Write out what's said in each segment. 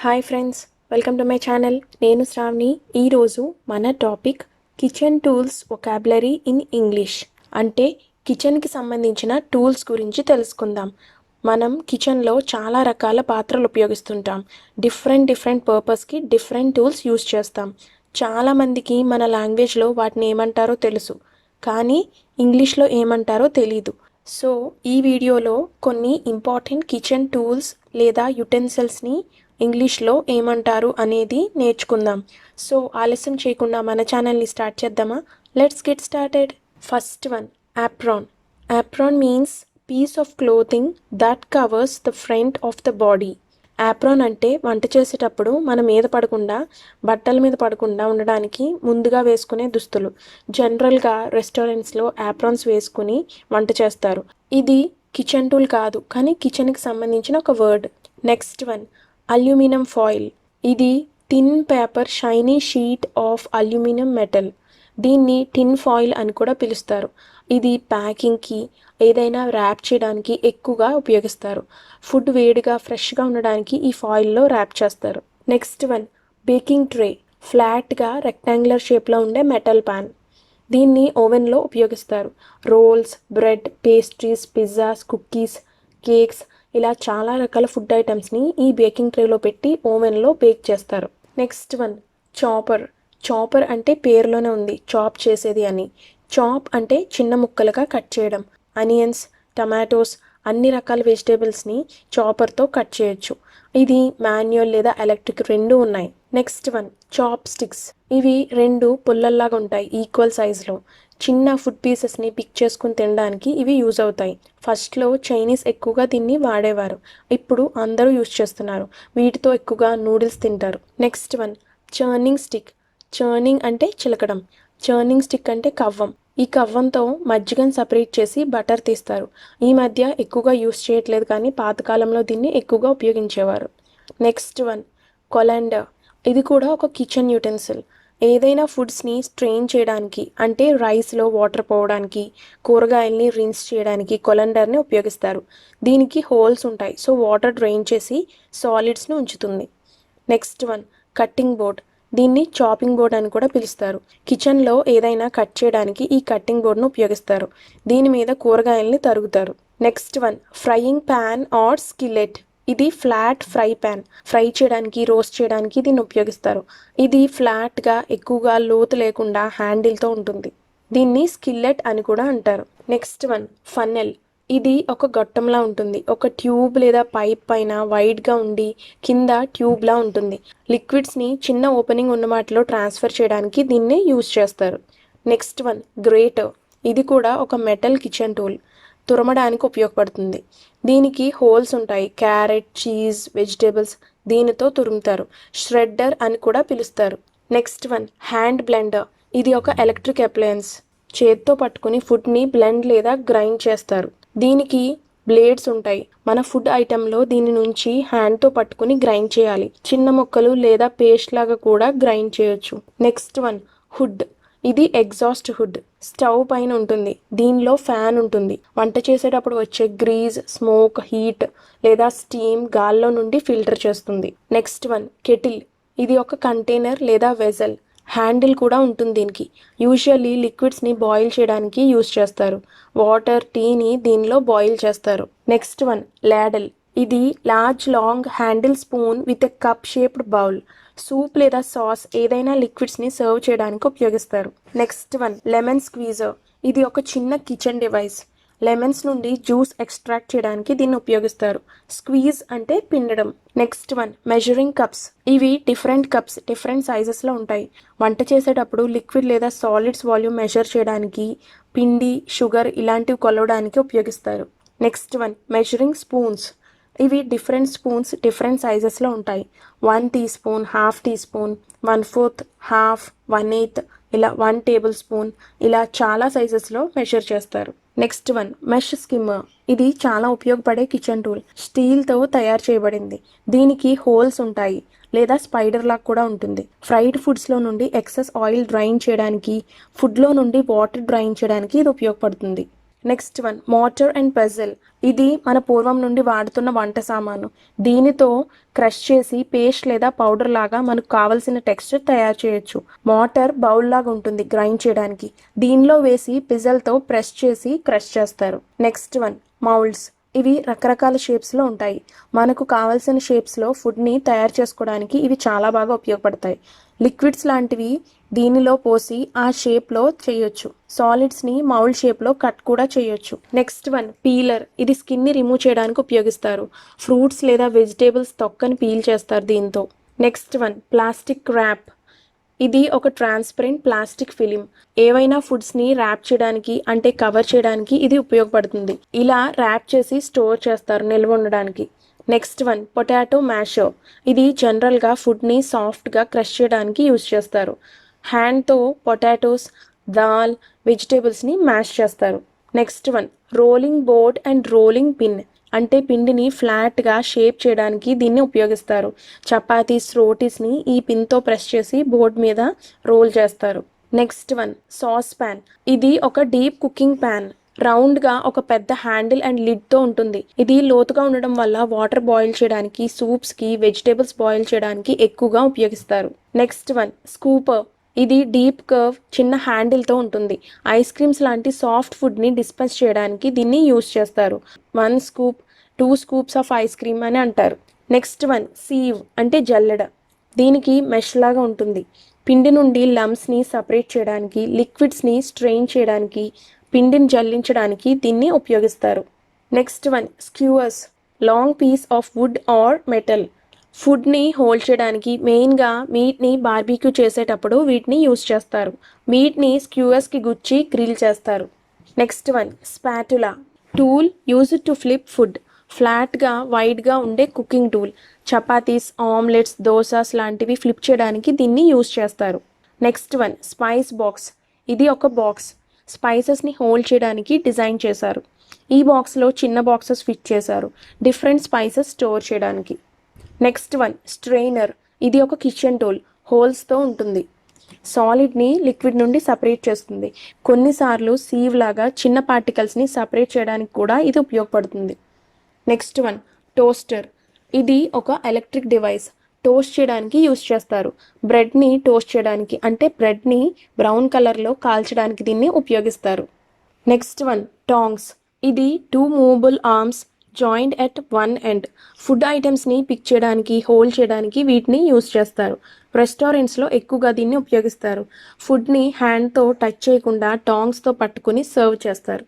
Hi friends, welcome to my channel. నేను శ్రావణి. ఈరోజు మన topic kitchen tools vocabulary in English. అంటే కిచెన్కి సంబంధించిన టూల్స్ గురించి తెలుసుకుందాం. మనం కిచెన్లో చాలా రకాల పాత్రలు ఉపయోగిస్తుంటాం. డిఫరెంట్ పర్పస్కి డిఫరెంట్ టూల్స్ యూస్ చేస్తాం. చాలామందికి మన లాంగ్వేజ్లో వాటిని ఏమంటారో తెలుసు, కానీ ఇంగ్లీష్లో ఏమంటారో తెలీదు. సో ఈ వీడియోలో కొన్ని ఇంపార్టెంట్ కిచెన్ టూల్స్ లేదా యుటెన్సిల్స్ని ఇంగ్లీష్లో ఏమంటారు అనేది నేర్చుకుందాం. సో ఆలస్యం చేయకుండా మన ఛానల్ని స్టార్ట్ చేద్దామా? Let's get started. First one, apron. Apron means piece of clothing that covers the front of the body. Apron అంటే వంట చేసేటప్పుడు మన మీద పడకుండా, బట్టల మీద పడకుండా ఉండడానికి ముందుగా వేసుకునే దుస్తులు. జనరల్గా రెస్టారెంట్స్లో యాప్రాన్స్ వేసుకుని వంట చేస్తారు. ఇది కిచెన్ టూల్ కాదు, కానీ కిచెన్కి సంబంధించిన ఒక word. Next one, aluminium foil. ఇది thin paper shiny sheet of aluminium metal. దీన్ని టిన్ ఫాయిల్ అని కూడా పిలుస్తారు. ఇది ప్యాకింగ్కి, ఏదైనా ర్యాప్ చేయడానికి ఎక్కువగా ఉపయోగిస్తారు. ఫుడ్ వేడిగా ఫ్రెష్గా ఉండడానికి ఈ ఫాయిల్లో ర్యాప్ చేస్తారు. Next one, baking tray. ఫ్లాట్గా రెక్టాంగులర్ షేప్లో ఉండే మెటల్ ప్యాన్. దీన్ని ఓవెన్లో ఉపయోగిస్తారు. Rolls, bread, pastries, pizzas, cookies, cakes ఇలా చాలా రకాల ఫుడ్ ఐటమ్స్ని ఈ బేకింగ్ ట్రేలో పెట్టి ఓవెన్లో బేక్ చేస్తారు. Next one, chopper. చాపర్ అంటే పేరులోనే ఉంది చాప్ చేసేది అని. చాప్ అంటే చిన్న ముక్కలుగా కట్ చేయడం. అనియన్స్, టమాటోస్, అన్ని రకాల వెజిటేబుల్స్ని చాపర్తో కట్ చేయొచ్చు. ఇది మాన్యువల్ లేదా ఎలక్ట్రిక్ రెండు ఉన్నాయి. Next one, chopsticks. ఇవి రెండు పుల్లల్లాగా ఉంటాయి ఈక్వల్ సైజులో. చిన్న ఫుడ్ పీసెస్ని పిక్ చేసుకుని తినడానికి ఇవి యూజ్ అవుతాయి. ఫస్ట్లో చైనీస్ ఎక్కువగా దీన్ని వాడేవారు, ఇప్పుడు అందరూ యూజ్ చేస్తున్నారు. వీటితో ఎక్కువగా నూడిల్స్ తింటారు. Next one, churning stick. Churning అంటే చిలకడం, చర్నింగ్ స్టిక్ అంటే కవ్వం. ఈ కవ్వంతో మజ్జిగను సపరేట్ చేసి బటర్ తీస్తారు. ఈ మధ్య ఎక్కువగా యూస్ చేయట్లేదు, కానీ పాతకాలంలో దీన్ని ఎక్కువగా ఉపయోగించేవారు. Next one, colander. ఇది కూడా ఒక కిచెన్ యుటెన్సిల్. ఏదైనా ఫుడ్స్ని స్ట్రెయిన్ చేయడానికి, అంటే రైస్లో వాటర్ పోవడానికి, కూరగాయల్ని రిన్స్ చేయడానికి కొలాండర్ని ఉపయోగిస్తారు. దీనికి హోల్స్ ఉంటాయి, సో వాటర్ డ్రైన్ చేసి సాలిడ్స్ని ఉంచుతుంది. Next one, cutting board. దీన్ని చాపింగ్ బోర్డ్ అని కూడా పిలుస్తారు. కిచెన్లో ఏదైనా కట్ చేయడానికి ఈ కట్టింగ్ బోర్డ్ను ఉపయోగిస్తారు. దీని మీద కూరగాయల్ని తరుగుతారు. Next one, frying pan or skillet. ఇది ఫ్లాట్ ఫ్రై ప్యాన్. ఫ్రై చేయడానికి, రోస్ట్ చేయడానికి దీన్ని ఉపయోగిస్తారు. ఇది ఫ్లాట్గా, ఎక్కువగా లోతు లేకుండా హ్యాండిల్తో ఉంటుంది. దీన్ని స్కిల్లెట్ అని కూడా అంటారు. Next one, funnel. ఇది ఒక గొట్టంలా ఉంటుంది. ఒక ట్యూబ్ లేదా పైప్ పైన వైడ్గా ఉండి కింద ట్యూబ్లా ఉంటుంది. లిక్విడ్స్ని చిన్న ఓపెనింగ్ ఉన్న వాటిలో ట్రాన్స్ఫర్ చేయడానికి దీన్ని యూజ్ చేస్తారు. Next one, greater. ఇది కూడా ఒక మెటల్ కిచెన్ టూల్. తురమడానికి ఉపయోగపడుతుంది. దీనికి హోల్స్ ఉంటాయి. క్యారెట్, చీజ్, వెజిటేబుల్స్ దీనితో తురుముతారు. ష్రెడ్డర్ అని కూడా పిలుస్తారు. Next one, hand blender. ఇది ఒక ఎలక్ట్రిక్ అప్లయన్స్. చేత్తో పట్టుకుని ఫుడ్ని బ్లెండ్ లేదా గ్రైండ్ చేస్తారు. దీనికి బ్లేడ్స్ ఉంటాయి. మన ఫుడ్ ఐటెంలో దీని నుంచి హ్యాండ్తో పట్టుకుని గ్రైండ్ చేయాలి. చిన్న ముక్కలు లేదా పేస్ట్ లాగా కూడా గ్రైండ్ చేయొచ్చు. Next one, hood. ఇది ఎగ్జాస్ట్ హుడ్. స్టవ్ పైన ఉంటుంది. దీనిలో ఫ్యాన్ ఉంటుంది. వంట చేసేటప్పుడు వచ్చే గ్రీజ్, స్మోక్, హీట్ లేదా స్టీమ్ గాల్లో నుండి ఫిల్టర్ చేస్తుంది. Next one, kettle. ఇది ఒక కంటైనర్ లేదా వెజల్. హ్యాండిల్ కూడా ఉంటుంది దీనికి. యూజువల్లీ లిక్విడ్స్ని బాయిల్ చేయడానికి యూజ్ చేస్తారు. వాటర్, టీని దీనిలో బాయిల్ చేస్తారు. Next one, ladle. ఇది large long handle spoon with a cup shaped bowl. Soup లేదా సాస్ ఏదైనా లిక్విడ్స్ని సర్వ్ చేయడానికి ఉపయోగిస్తారు. Next one, lemon squeezer. ఇది ఒక చిన్న కిచెన్ డివైస్. లెమన్స్ నుండి జ్యూస్ ఎక్స్ట్రాక్ట్ చేయడానికి దీన్ని ఉపయోగిస్తారు. స్క్వీజ్ అంటే పిండడం. Next one, measuring cups. ఇవి డిఫరెంట్ కప్స్, డిఫరెంట్ సైజెస్లో ఉంటాయి. వంట చేసేటప్పుడు లిక్విడ్ లేదా సాలిడ్స్ వాల్యూమ్ మెజర్ చేయడానికి, పిండి, షుగర్ ఇలాంటివి కొలవడానికి ఉపయోగిస్తారు. Next one, measuring spoons. ఇవి డిఫరెంట్ స్పూన్స్, డిఫరెంట్ సైజెస్లో ఉంటాయి. 1 teaspoon, half teaspoon, 1/4, half, 1/8 ఇలా 1 టేబుల్ స్పూన్ ఇలా చాలా సైజెస్లో మెజర్ చేస్తారు. Next one, mesh skimmer. ఇది చాలా ఉపయోగపడే కిచెన్ టూల్. స్టీల్తో తయారు చేయబడింది. దీనికి హోల్స్ ఉంటాయి లేదా స్పైడర్ లాగా కూడా ఉంటుంది. ఫ్రైడ్ ఫుడ్స్లో నుండి ఎక్సెస్ ఆయిల్ డ్రైన్ చేయడానికి, ఫుడ్లో నుండి వాటర్ డ్రైన్ చేయడానికి ఇది ఉపయోగపడుతుంది. Next one mortar and pestle. ఇది మన పూర్వం నుండి వాడుతున్న వంట సామాను. దీనితో క్రష్ చేసి పేస్ట్ లేదా పౌడర్ లాగా మనకు కావలసిన టెక్స్చర్ తయారు చేయొచ్చు. మోటార్ బౌల్ లాగా ఉంటుంది గ్రైండ్ చేయడానికి. దీనిలో వేసి పిజల్తో ప్రెస్ చేసి క్రష్ చేస్తారు. Next one moulds. ఇవి రకరకాల షేప్స్లో ఉంటాయి. మనకు కావాల్సిన షేప్స్లో ఫుడ్ని తయారు చేసుకోవడానికి ఇవి చాలా బాగా ఉపయోగపడతాయి. లిక్విడ్స్ లాంటివి దీనిలో పోసి ఆ షేప్లో చేయొచ్చు. సాలిడ్స్ని మౌల్డ్ షేప్లో కట్ కూడా చేయొచ్చు. Next one peeler. ఇది స్కిన్ని రిమూవ్ చేయడానికి ఉపయోగిస్తారు. ఫ్రూట్స్ లేదా వెజిటేబుల్స్ తొక్కని పీల్ చేస్తారు దీంతో. Next one plastic wrap. ఇది ఒక ట్రాన్స్పరెంట్ ప్లాస్టిక్ ఫిలిం. ఏవైనా ఫుడ్స్ని ర్యాప్ చేయడానికి అంటే కవర్ చేయడానికి ఇది ఉపయోగపడుతుంది. ఇలా ర్యాప్ చేసి స్టోర్ చేస్తారు నిల్వ ఉండడానికి. Next one potato masher. ఇది జనరల్గా ఫుడ్ని సాఫ్ట్గా క్రష్ చేయడానికి యూజ్ చేస్తారు. హ్యాండ్తో పొటాటోస్, దాల్, వెజిటేబుల్స్ని మ్యాష్ చేస్తారు. Next one rolling board and rolling pin. అంటే పిండిని ఫ్లాట్గా షేప్ చేయడానికి దీన్ని ఉపయోగిస్తారు. చపాతీస్, రోటీస్ని ఈ పిన్తో ప్రెస్ చేసి బోర్డ్ మీద రోల్ చేస్తారు. Next one sauce pan. ఇది ఒక డీప్ కుకింగ్ ప్యాన్. రౌండ్గా ఒక పెద్ద హ్యాండిల్ అండ్ లిడ్తో ఉంటుంది. ఇది లోతుగా ఉండడం వల్ల వాటర్ బాయిల్ చేయడానికి, సూప్స్కి, వెజిటేబుల్స్ బాయిల్ చేయడానికి ఎక్కువగా ఉపయోగిస్తారు. Next one scooper. ఇది డీప్ కర్వ్ చిన్న హ్యాండిల్తో ఉంటుంది. ఐస్ క్రీమ్స్ లాంటి సాఫ్ట్ ఫుడ్ని డిస్పెన్స్ చేయడానికి దీన్ని యూజ్ చేస్తారు. 1 scoop, 2 scoops of ice cream అని అంటారు. నెక్స్ట్ వన్ సీవ్ అంటే జల్లెడ. దీనికి మెష్ లాగా ఉంటుంది. పిండి నుండి లమ్స్ని సపరేట్ చేయడానికి, లిక్విడ్స్ని స్ట్రెయిన్ చేయడానికి, పిండిని జల్లించడానికి దీన్ని ఉపయోగిస్తారు. Next one skewers. Long piece of wood or metal. ఫుడ్ని హోల్డ్ చేయడానికి, మెయిన్గా మీట్ని బార్బీక్యూ చేసేటప్పుడు వీటిని యూజ్ చేస్తారు. మీట్ని స్క్యూవర్స్కి గుచ్చి గ్రిల్ చేస్తారు. Next one స్పాటులా. Tool used to flip food. ఫ్లాట్గా వైడ్గా ఉండే cooking tool. Chapatis, omelettes, dosas లాంటివి ఫ్లిప్ చేయడానికి దీన్ని యూజ్ చేస్తారు. Next one spice box. ఇది ఒక బాక్స్. స్పైసెస్ని హోల్డ్ చేయడానికి డిజైన్ చేశారు. ఈ బాక్స్లో చిన్న బాక్సెస్ ఫిట్ చేశారు డిఫరెంట్ స్పైసెస్ స్టోర్ చేయడానికి. Next one strainer. ఇది ఒక కిచెన్ టూల్. హోల్స్తో ఉంటుంది. సాలిడ్ని లిక్విడ్ నుండి సపరేట్ చేస్తుంది. కొన్నిసార్లు సీవ్ లాగా చిన్న పార్టికల్స్ని సపరేట్ చేయడానికి కూడా ఇది ఉపయోగపడుతుంది. Next one toaster. ఇది ఒక ఎలక్ట్రిక్ డివైస్. టోస్ట్ చేయడానికి యూజ్ చేస్తారు. బ్రెడ్ని టోస్ట్ చేయడానికి అంటే బ్రెడ్ని బ్రౌన్ కలర్లో కాల్చడానికి దీన్ని ఉపయోగిస్తారు. Next one tongs. ఇది 2 movable arms joint at one end. Food ఐటమ్స్ని పిక్ చేయడానికి, హోల్డ్ చేయడానికి వీటిని యూజ్ చేస్తారు. రెస్టారెంట్స్లో ఎక్కువగా దీన్ని ఉపయోగిస్తారు. ఫుడ్ని హ్యాండ్తో టచ్ చేయకుండా టాంగ్స్తో పట్టుకుని సర్వ్ చేస్తారు.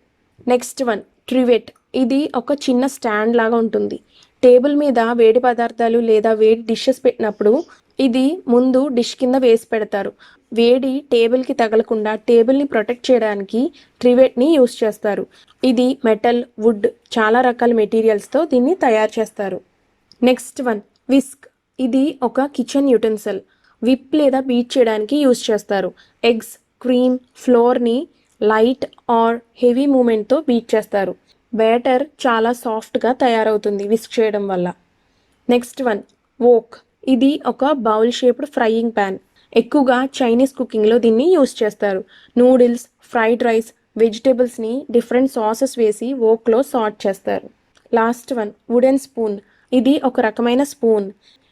Next one trivet. ఇది ఒక చిన్న స్టాండ్ లాగా ఉంటుంది. టేబుల్ మీద వేడి పదార్థాలు లేదా వేడి డిషెస్ పెట్టినప్పుడు ఇది ముందు డిష్ కింద వేసి పెడతారు. వేడి టేబుల్కి తగలకుండా టేబుల్ని ప్రొటెక్ట్ చేయడానికి ట్రివెట్ని యూజ్ చేస్తారు. ఇది మెటల్, వుడ్, చాలా రకాల మెటీరియల్స్తో దీన్ని తయారు చేస్తారు. Next one whisk. ఇది ఒక కిచెన్ యుటెన్సిల్. విప్ లేదా బీట్ చేయడానికి యూజ్ చేస్తారు. ఎగ్స్, క్రీమ్, ఫ్లోర్ని లైట్ ఆర్ హెవీ మూమెంట్తో బీట్ చేస్తారు. బ్యాటర్ చాలా సాఫ్ట్గా తయారవుతుంది విస్క్ చేయడం వల్ల. Next one wok. ఇది ఒక బౌల్ షేప్డ్ ఫ్రైయింగ్ ప్యాన్. ఎక్కువగా చైనీస్ కుకింగ్లో దీన్ని యూజ్ చేస్తారు. నూడిల్స్, ఫ్రైడ్ రైస్, వెజిటేబుల్స్ని డిఫరెంట్ సాసెస్ వేసి వోక్లో సార్ట్ చేస్తారు. Last one wooden spoon. ఇది ఒక రకమైన స్పూన్.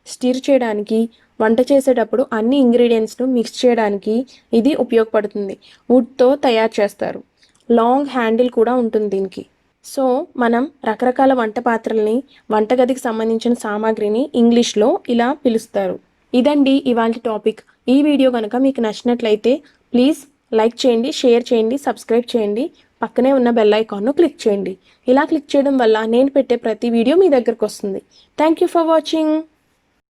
స్టిర్ చేయడానికి, వంట చేసేటప్పుడు అన్ని ఇంగ్రీడియంట్స్ను మిక్స్ చేయడానికి ఇది ఉపయోగపడుతుంది. వుడ్తో తయారు చేస్తారు. లాంగ్ హ్యాండిల్ కూడా ఉంటుంది దీనికి. సో మనం రకరకాల వంట పాత్రల్ని, వంటగదికి సంబంధించిన సామాగ్రిని ఇంగ్లీష్లో ఇలా పిలుస్తారు. ఇదండి ఇవాళ టాపిక్. ఈ వీడియో కనుక మీకు నచ్చినట్లయితే ప్లీజ్ లైక్ చేయండి, షేర్ చేయండి, సబ్స్క్రైబ్ చేయండి. పక్కనే ఉన్న బెల్ ఐకాన్ను క్లిక్ చేయండి. ఇలా క్లిక్ చేయడం వల్ల నేను పెట్టే ప్రతి వీడియో మీ దగ్గరకు వస్తుంది. Thank you for watching.